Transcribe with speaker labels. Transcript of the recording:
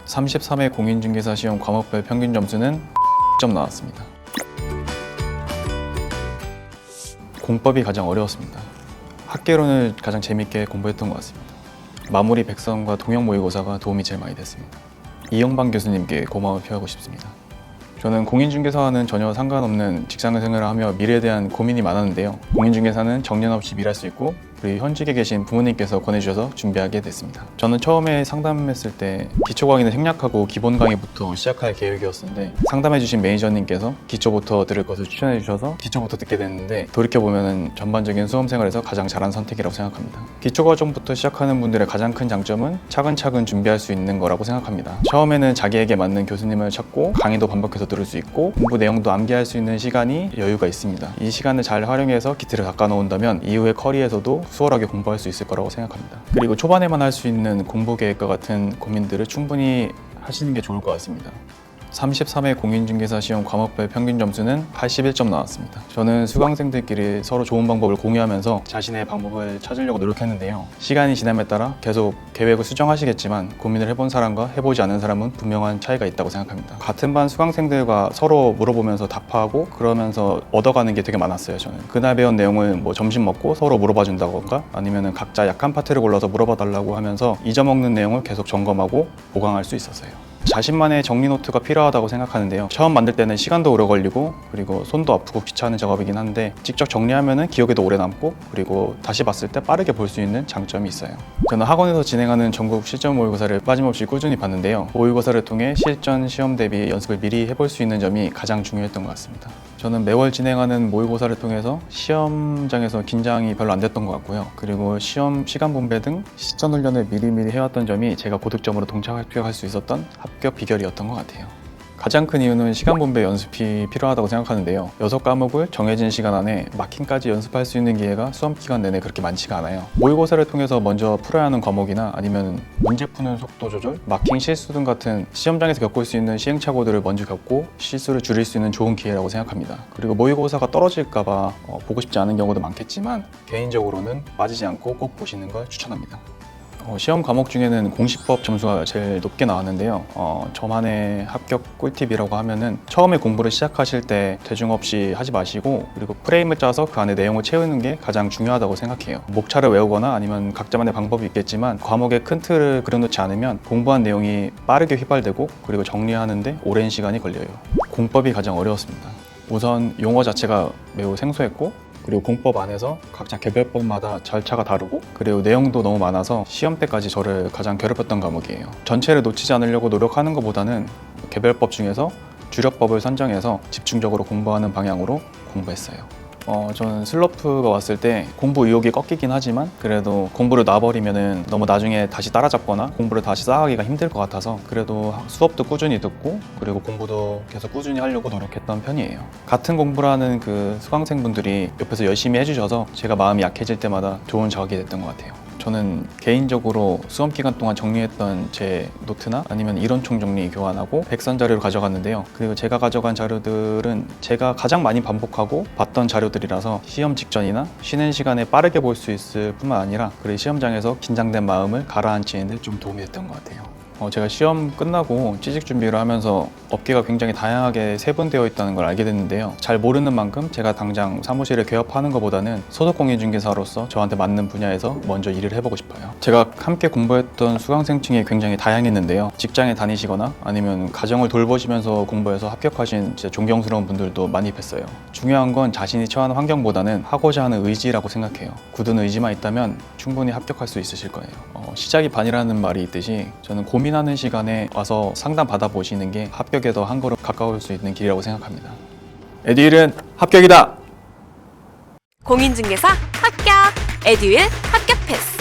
Speaker 1: 33회 공인중개사 시험 과목별 평균 점수는 점 나왔습니다. 공법이 가장 어려웠습니다. 학개론을 가장 재밌게 공부했던 것 같습니다. 마무리 백성과 통역 모의고사가 도움이 제일 많이 됐습니다. 이영방 교수님께 고마움을 표하고 싶습니다. 저는 공인중개사와는 전혀 상관없는 직장생활을 하며 미래에 대한 고민이 많았는데요. 공인중개사는 정년 없이 일할 수 있고 우리 현직에 계신 부모님께서 권해주셔서 준비하게 됐습니다. 저는 처음에 상담했을 때 기초 강의는 생략하고 기본 강의부터 시작할 계획이었는데 상담해주신 매니저님께서 기초부터 들을 것을 추천해주셔서 기초부터 듣게 됐는데 돌이켜보면 전반적인 수험생활에서 가장 잘한 선택이라고 생각합니다. 기초 과정부터 시작하는 분들의 가장 큰 장점은 차근차근 준비할 수 있는 거라고 생각합니다. 처음에는 자기에게 맞는 교수님을 찾고 강의도 반복해서 들을 수 있고 공부 내용도 암기할 수 있는 시간이 여유가 있습니다. 이 시간을 잘 활용해서 기틀을 닦아 놓은다면 이후의 커리어에서도 수월하게 공부할 수 있을 거라고 생각합니다. 그리고 초반에만 할 수 있는 공부 계획과 같은 고민들을 충분히 하시는 게 좋을 것 같습니다. 33회 공인중개사 시험 과목별 평균 점수는 81점 나왔습니다. 저는 수강생들끼리 서로 좋은 방법을 공유하면서 자신의 방법을 찾으려고 노력했는데요. 시간이 지남에 따라 계속 계획을 수정하시겠지만 고민을 해본 사람과 해보지 않은 사람은 분명한 차이가 있다고 생각합니다. 같은 반 수강생들과 서로 물어보면서 답하고 그러면서 얻어가는 게 되게 많았어요. 저는 그날 배운 내용을 뭐 점심 먹고 서로 물어봐 준다던가 아니면 각자 약한 파트를 골라서 물어봐 달라고 하면서 잊어먹는 내용을 계속 점검하고 보강할 수 있었어요. 자신만의 정리 노트가 필요하다고 생각하는데요. 처음 만들 때는 시간도 오래 걸리고 그리고 손도 아프고 귀찮은 작업이긴 한데 직접 정리하면 기억에도 오래 남고 그리고 다시 봤을 때 빠르게 볼 수 있는 장점이 있어요. 저는 학원에서 진행하는 전국 실전 모의고사를 빠짐없이 꾸준히 봤는데요. 모의고사를 통해 실전 시험 대비 연습을 미리 해볼 수 있는 점이 가장 중요했던 것 같습니다. 저는 매월 진행하는 모의고사를 통해서 시험장에서 긴장이 별로 안 됐던 것 같고요. 그리고 시험 시간 분배 등 시전 훈련을 미리미리 해왔던 점이 제가 고득점으로 합격할 수 있었던 합격 비결이었던 것 같아요. 가장 큰 이유는 시간 분배 연습이 필요하다고 생각하는데요. 6과목을 정해진 시간 안에 마킹까지 연습할 수 있는 기회가 수험 기간 내내 그렇게 많지가 않아요. 모의고사를 통해서 먼저 풀어야 하는 과목이나 아니면 문제 푸는 속도 조절, 마킹 실수 등 같은 시험장에서 겪을 수 있는 시행착오들을 먼저 겪고 실수를 줄일 수 있는 좋은 기회라고 생각합니다. 그리고 모의고사가 떨어질까봐 보고 싶지 않은 경우도 많겠지만 개인적으로는 빠지지 않고 꼭 보시는 걸 추천합니다. 시험 과목 중에는 공시법 점수가 제일 높게 나왔는데요. 저만의 합격 꿀팁이라고 하면은 처음에 공부를 시작하실 때 대중 없이 하지 마시고 그리고 프레임을 짜서 그 안에 내용을 채우는 게 가장 중요하다고 생각해요. 목차를 외우거나 아니면 각자만의 방법이 있겠지만 과목의 큰 틀을 그려놓지 않으면 공부한 내용이 빠르게 휘발되고 그리고 정리하는데 오랜 시간이 걸려요. 공법이 가장 어려웠습니다. 우선 용어 자체가 매우 생소했고 그리고 공법 안에서 각자 개별법마다 절차가 다르고 그리고 내용도 너무 많아서 시험 때까지 저를 가장 괴롭혔던 과목이에요. 전체를 놓치지 않으려고 노력하는 것보다는 개별법 중에서 주력법을 선정해서 집중적으로 공부하는 방향으로 공부했어요. 저는 슬럼프가 왔을 때 공부 의욕이 꺾이긴 하지만 그래도 공부를 놔버리면은 너무 나중에 다시 따라잡거나 공부를 다시 쌓아가기가 힘들 것 같아서 그래도 수업도 꾸준히 듣고 그리고 공부도 계속 꾸준히 하려고 노력했던 편이에요. 같은 공부를 하는 그 수강생분들이 옆에서 열심히 해주셔서 제가 마음이 약해질 때마다 좋은 자극이 됐던 것 같아요. 저는 개인적으로 수험 기간 동안 정리했던 제 노트나 아니면 이론 총정리 교환하고 백선 자료를 가져갔는데요. 그리고 제가 가져간 자료들은 제가 가장 많이 반복하고 봤던 자료들이라서 시험 직전이나 쉬는 시간에 빠르게 볼 수 있을 뿐만 아니라 그리고 시험장에서 긴장된 마음을 가라앉히는 데 좀 도움이 됐던 것 같아요. 제가 시험 끝나고 취직 준비를 하면서 업계가 굉장히 다양하게 세분되어 있다는 걸 알게 됐는데요. 잘 모르는 만큼 제가 당장 사무실에 개업하는 것보다는 소속공인중개사로서 저한테 맞는 분야에서 먼저 일을 해보고 싶어요. 제가 함께 공부했던 수강생층이 굉장히 다양했는데요. 직장에 다니시거나 아니면 가정을 돌보시면서 공부해서 합격하신 진짜 존경스러운 분들도 많이 뵀어요. 중요한 건 자신이 처한 환경보다는 하고자 하는 의지라고 생각해요. 굳은 의지만 있다면 충분히 합격할 수 있으실 거예요. 시작이 반이라는 말이 있듯이 저는 고민하는 시간에 와서 상담 받아보시는 게 합격에 더 한 걸음 가까울 수 있는 길이라고 생각합니다. 에듀윌은 합격이다!
Speaker 2: 공인중개사 합격! 에듀윌 합격 패스!